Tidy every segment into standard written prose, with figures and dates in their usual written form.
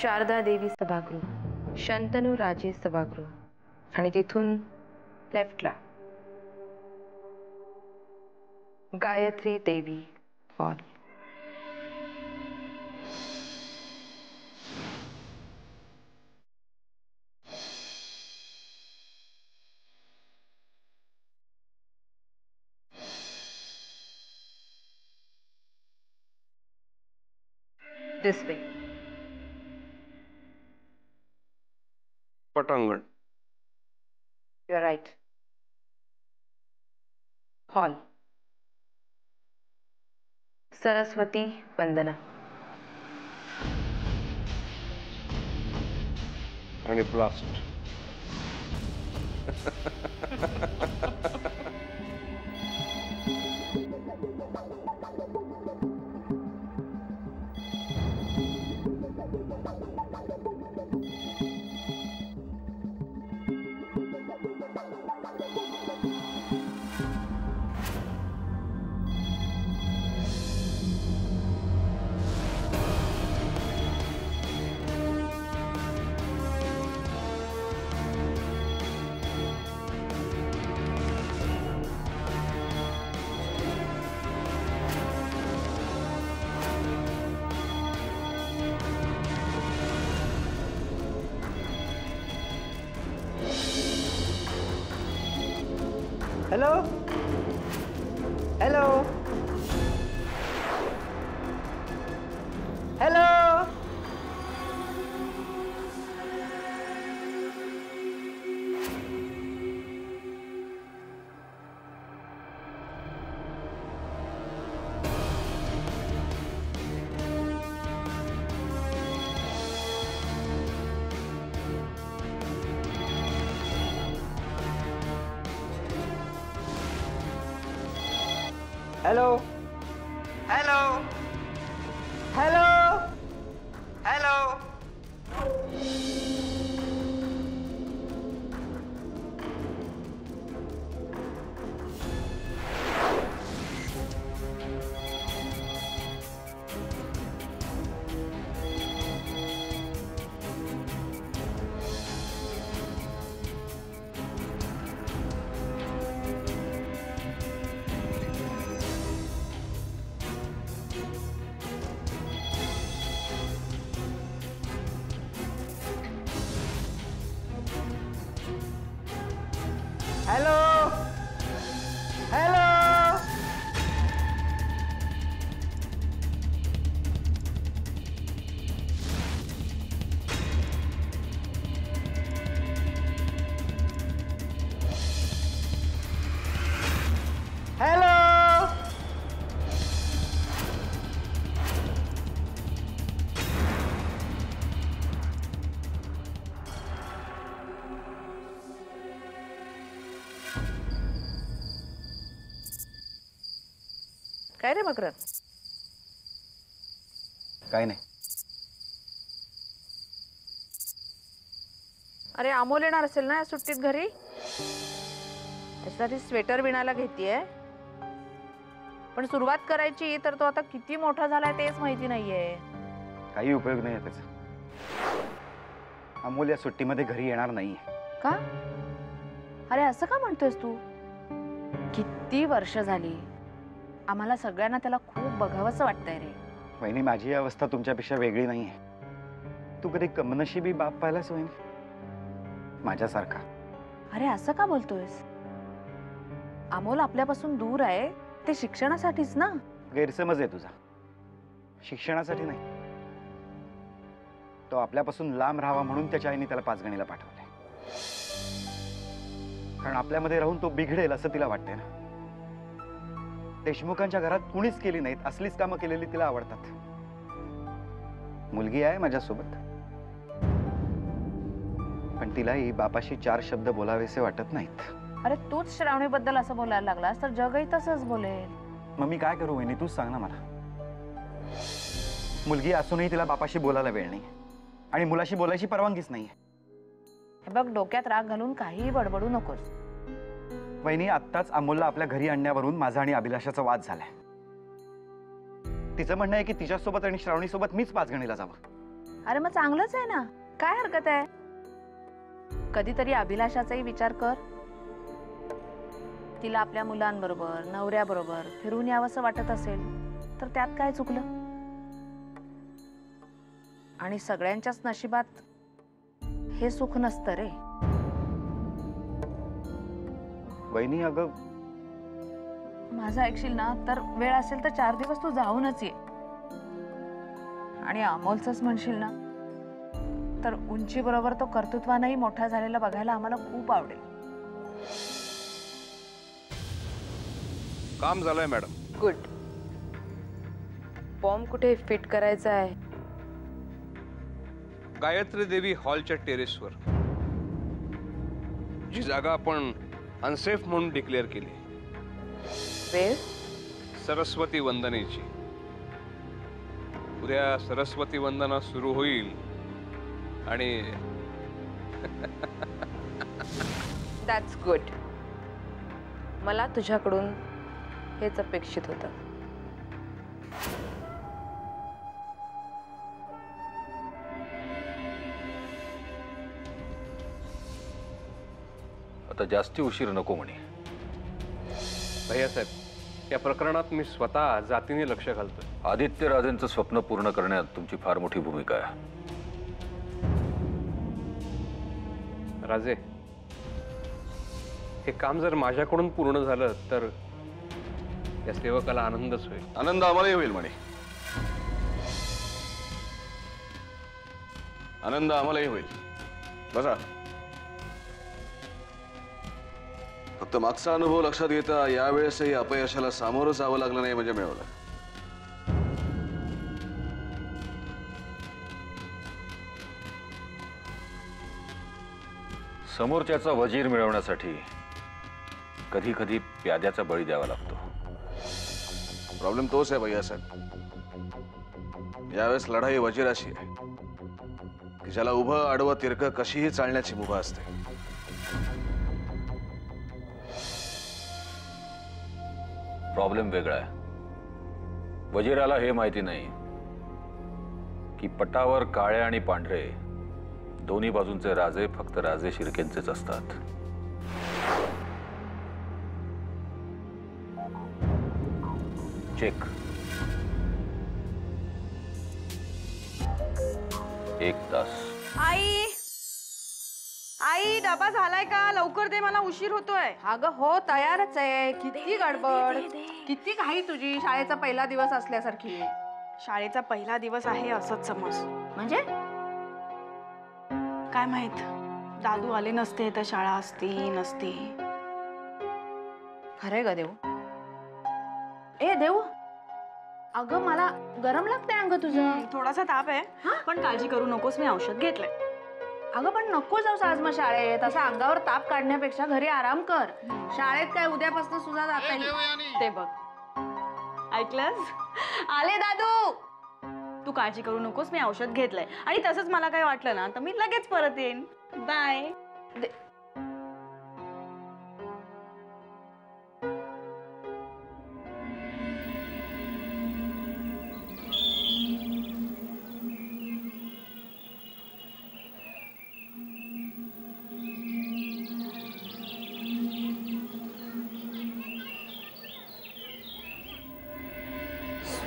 शारदा देवी सभागृह, शंतनू राजे सभागृह आणि तिथून लेफ्टला Gayatri Devi hall. This way. पटांगण. You are right. Hall. Saraswati Vandana. आणि blast. Hello hello hello. Hello hello hello hello. Hello hello hello. काय रे मकरंद? काय नाही. अरे अमोल येणार असेल ना या सुट्टीत घरी, त्याच्यासाठी स्वेटर विणायला घेतीये. पण सुरुवात करायची तर तो आता किती मोठा झालाय तेच माहिती नाहीये. काही उपयोग नाही त्याचा. अमोल या सुट्टीमध्ये घरी येणार नाहीये. का? अरे असं का म्हणतोयस तू? किती वर्ष झाली, आम्हाला सगळ्यांना त्याला खूप बघावंसं वाटतंय रे. वहिनी, माझी अवस्था तुमच्यापेक्षा वेगळी नाहीये. तू कधी कमनशिबी बाप पाहिलास वहिनी? माझ्यासारखा. अरे असं का बोलतोयस? अमोल आपल्यापासून दूर आहे ते शिक्षणासाठीच ना. गैरसमज आहे तुझा. शिक्षणासाठी नाही, तो आपल्यापासून लांब राहावा म्हणून त्याच्या आईने त्याला पाचगणीला पाठवलंय. कारण आपल्यामध्ये राहून तो बिघडेल असं तिला वाटतंय ना. देशमुखांच्या घरात कुणीच केली नाहीत असलीच कामं केलेली तिला आवडतात. मुलगी आहे माझ्यासोबत, पण तिलाही बापाशी 4 शब्द बोलावेसे वाटत नाहीत. अरे तूच श्रावणीबद्दल असं बोलायला लागलास तर जगही तसंच बोलेल. मग मी काय करू वहिनी, तूच सांग ना मला. मुलगी असूनही तिला बापाशी बोलायला वेळ नाही आणि मुलाशी बोलायची परवानगीच नाहीये. हे बघ, डोक्यात राग घालून काहीही बडबडू नकोस. वहिनी, आत्ताच अमोलला आपल्या घरी आणण्यावरून माझा आणि अभिलाषाचा वाद झालाय. तिचं म्हणणं आहे की तिच्यासोबत आणि श्रावणीसोबत मीच पाचगणीला जावं. अरे मग चांगलंच आहे ना, काय हरकत आहे. कधीतरी अभिलाषाचाही विचार कर. तिला आपल्या मुलांबरोबर नवऱ्याबरोबर फिरून यावंसं वाटत असेल तर त्यात काय चुकलं. आणि सगळ्यांच्याच नशिबात हे सुख नसतं रे. वहिनी अगं, माझं ऐकशील ना तर वेळ असेल तर 4 दिवस तू जाऊनच ये. आणि अमोलचंच म्हणशील ना तर उंची बरोबर तो कर्तृत्वानंही मोठा झालेला बघायला आम्हाला खूप आवडेल. काम झालंय मॅडम. गुड. फॉर्म कुठे फिट करायचा आहे? गायत्री देवी हॉलच्या टेरेसवर, जी जागा आपण अनसेफ म्हणून डिक्लेअर केली. वेळ? सरस्वती वंदनेची. उद्या सरस्वती वंदना सुरू होईल आणि दॅट्स गुड. मला तुझ्याकडून हेच अपेक्षित होतं. आता जास्ती उशीर नको म्हणे. भैयासाहेब, या प्रकरणात मी स्वतः जातीने लक्ष घालतोय. आदित्य राजेंचं स्वप्न पूर्ण करण्यात तुमची फार मोठी भूमिका आहे. राजे, हे काम जर माझ्याकडून पूर्ण झालं तर या सेवकाला आनंदच होईल. आनंद आम्हालाही होईल म्हणे. आनंद आम्हालाही होईल. बसा. फक्त मागचा अनुभव लक्षात घेता यावेळेसही अपयशाला सामोरं जावं लागलं नाही म्हणजे मिळवलं. समोरच्याचा वजीर मिळवण्यासाठी कधी कधी प्याद्याचा बळी द्यावा लागतो. प्रॉब्लेम तोच आहे भैयासाहेब. यावेळेस लढाई वजीराशी आहे की ज्याला उभं आडवं तिरकं कशीही चालण्याची मुभा असते. प्रॉब्लेम वेगळा आहे. वजीराला हे माहिती नाही की पटावर काळे आणि पांढरे दोन्ही बाजूंचे राजे फक्त राजे शिर्केंचेच असतात. चेक. 1 तास. आई, आई डबा झालाय का? लवकर दे, मला उशीर होतोय. अगं हो, तयारच आहे. किती गडबड, किती घाई तुझी शाळेचा पहिला दिवस असल्यासारखी. शाळेचा पहिला दिवस आहे असंच समज. म्हणजे काय माहित, दादू आले नसते तर शाळा असती नसती. खरे ग देऊ. ए देऊ, अगं मला गरम लागतंय अंग तुझं. थोडासा ताप आहे पण काळजी करू नकोस, मी औषध घेतलंय. अगं पण नको जाऊस आज मग शाळेत. असं अंगावर ताप काढण्यापेक्षा घरी आराम कर. शाळेत काय उद्यापासून सुद्धा जाता येईल. ते बघ, ऐकलंस? आले दादू. तू काळजी करू नकोस, मी औषध घेतलंय. आणि तसंच मला काय वाटलं ना तर मी लगेच परत येईन. बाय.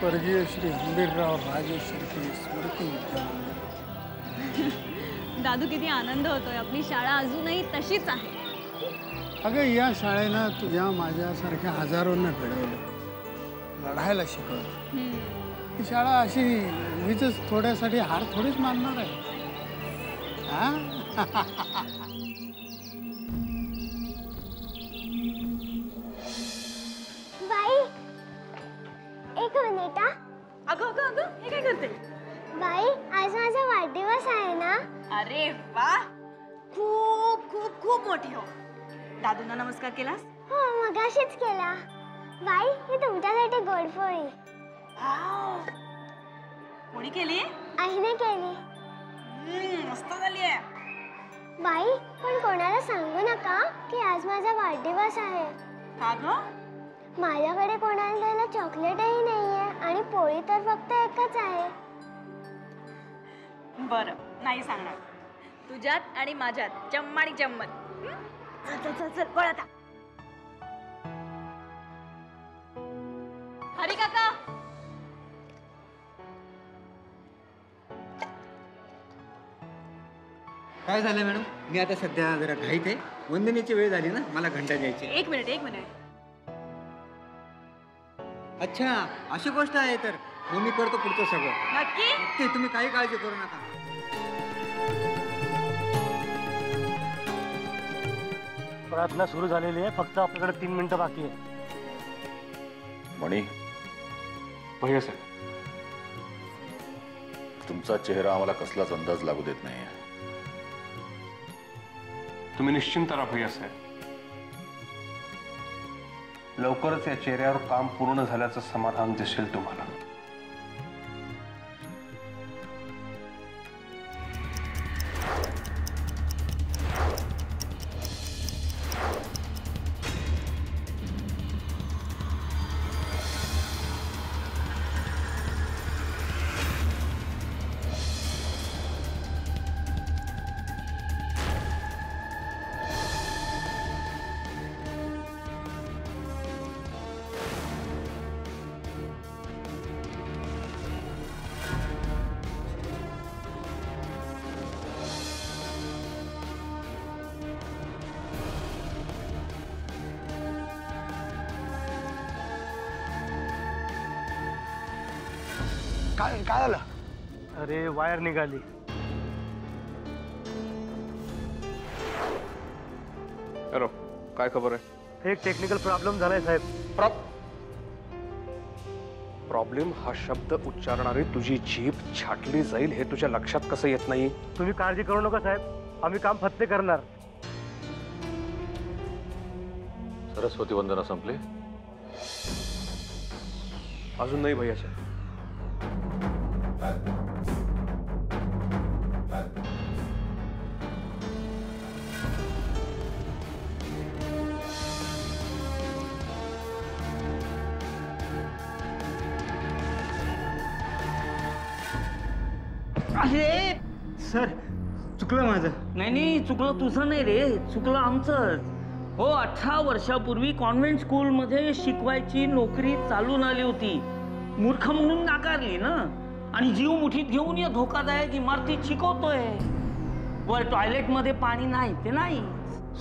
स्वर्गीय श्री हंबीरराव राजे शिर्के स्मृती विद्यालय. दादू किती आनंद होतोय. आपली शाळा अजूनही तशीच आहे. अगं या शाळेनं तुझ्या माझ्यासारख्या हजारोंना घडवलं, लढायला शिकवलं. ही शाळा अशी उगीच थोड्यासाठी हार थोडीच मानणार आहे. हा बाई, एक मिनिट. अगं अगं अगं, हे काय करते? बाई, आज माझा वाढदिवस आहे ना. अरे वा, खूप खूप खूप मोठी हो. दादूंना नमस्कार केलास? हो, मगाशीच केला. बाई, ही तुमच्यासाठी गोडपोळी. कोणी केली? आईने केली. मस्त झाली आहे. बाई, पण कोणाला सांगू नका की आज माझा वाढदिवस आहे. का ग? माझ्याकडे कोणाला द्यायला चॉकलेटही नाहीये आणि पोळी तर फक्त एकच आहे. बरं नाही सांगणार. तुझ्यात आणि माझ्यात चम्माडी चम्मत. चल चल चल चल पळ आता. हरी काका. काय झालं मॅडम? मी आता सध्या जरा घाईत आहे. वंदनेची वेळ झाली ना, मला घंटा द्यायची. एक मिनिट एक मिनिट. अच्छा अशी गोष्ट आहे तर मग मी करतो पुढचं सगळं. नक्की? नक्की, तुम्ही काही काळजी करू नका. प्रार्थना सुरू झालेली आहे, फक्त आपल्याकडे 3 मिनिटं बाकी आहे. मणी, भैया साहेब, तुमचा चेहरा आम्हाला कसलाच अंदाज लागू देत नाही. तुम्ही निश्चिंत राहा भैया साहेब. लवकरच या चेहऱ्यावर काम पूर्ण झाल्याचं समाधान दिसेल तुम्हाला. काय काय झालं? अरे वायर निघाली. हॅलो, काय खबर आहे? एक टेक्निकल प्रॉब्लेम झालाय साहेब. प्रॉब्लेम हा शब्द उच्चारणारी तुझी जीभ छाटली जाईल हे तुझ्या लक्षात कसं येत नाही? तुम्ही काळजी करू नका साहेब, आम्ही काम फत्ते करणार. सरस्वती वंदना संपली? अजून नाही भैया साहेब. अरे सर, चुकलं माझं. नाही नाही, चुकलं तुझं नाही रे, चुकलं आमचंच. हो, 18 वर्षापूर्वी कॉन्व्हेंट स्कूलमध्ये शिकवायची नोकरी चालून आली होती. मूर्ख म्हणून नाकारली ना, आणि जीव मुठीत घेऊन या धोकादायक इमारतीत शिकवतोय. वर टॉयलेटमध्ये पाणी नाही ते नाही.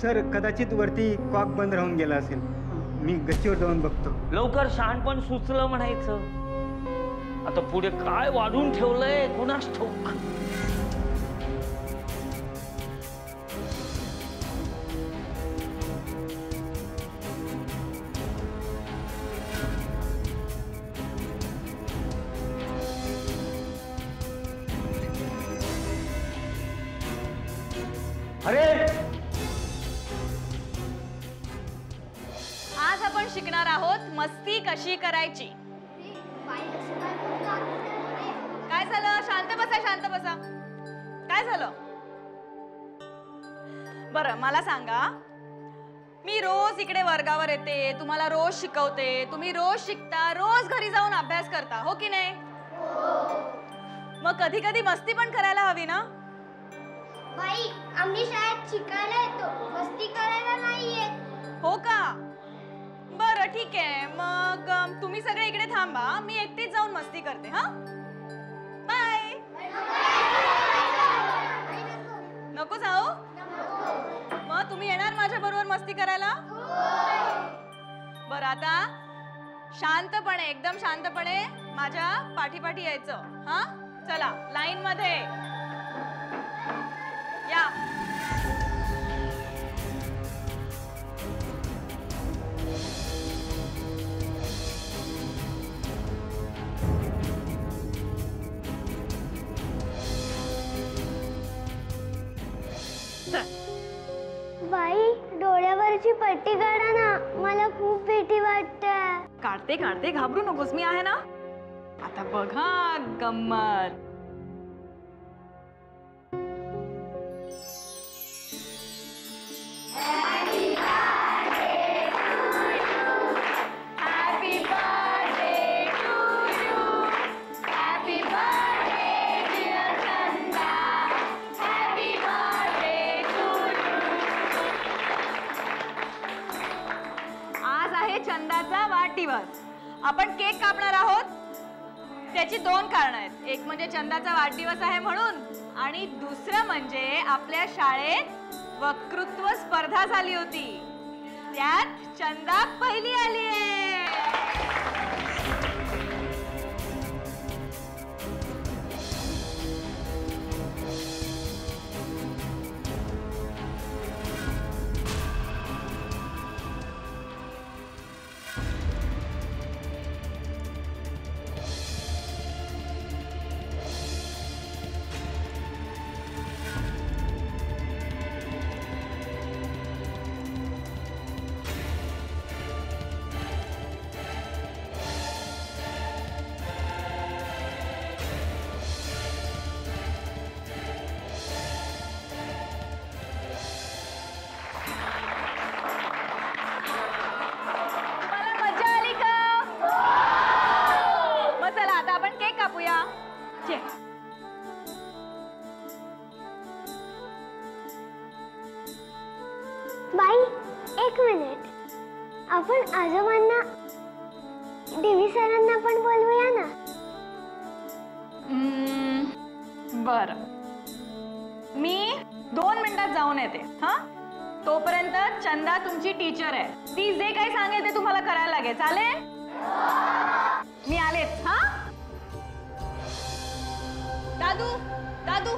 सर कदाचित वरती कॉक बंद राहून गेला असेल. मी गच्चीवर जाऊन बघतो. लवकर शहाणपण सुचलं म्हणायचं. आता पुढे काय वाढून ठेवलंय कुणास ठाऊक. अरे आज आपण शिकणार आहोत मस्ती कशी करायची. काय झालं? शांत बसा शांत बसा. काय झालं? बरं मला सांगा, मी रोज इकडे वर्गावर येते, तुम्हाला रोज शिकवते, तुम्ही रोज शिकता, रोज घरी जाऊन अभ्यास करता, हो की नाही? मग कधी कधी मस्ती पण करायला हवी ना. बाई, आम्ही शाळेत शिकायला येतो, मस्ती करायला नाहीये. हो का? बरं ठीक आहे, मग तुम्ही सगळे इकडे थांबा, मी एकटीच जाऊन मस्ती करते. हा, बाय. नको जाऊ? मग तुम्ही येणार माझ्या बरोबर मस्ती करायला? बरं आता शांतपणे, एकदम शांतपणे माझ्या पाठीपाठी यायचं. हा, चला लाईन मध्ये या. बाई, डोळ्यावरची पट्टी काढा ना, मला खूप भीती वाटते. काढते काढते, घाबरू नकोस, मी आहे ना. आता बघा गंमत. Happy birthday to you. Happy birthday dear Chanda. वाढदिवस. आपण केक कापणार आहोत. त्याची 2 कारणं आहेत. एक म्हणजे चंदाचा वाढदिवस आहे म्हणून, आणि दुसरं म्हणजे आपल्या शाळेत वक्तृत्व स्पर्धा झाली होती. त्यात चंदा पहिली आली आहे. बाई, 1 मिनिट. आपण आजोबांना, देवी सरांना पण बोलवूया ना. बर, मी 2 मिनिटात जाऊन येते. हा, तोपर्यंत चंदा तुमची टीचर आहे. ती जे काही सांगेल ते तुम्हाला करायला लागेल. चालेल? मी आलेच. हा दादू, दादू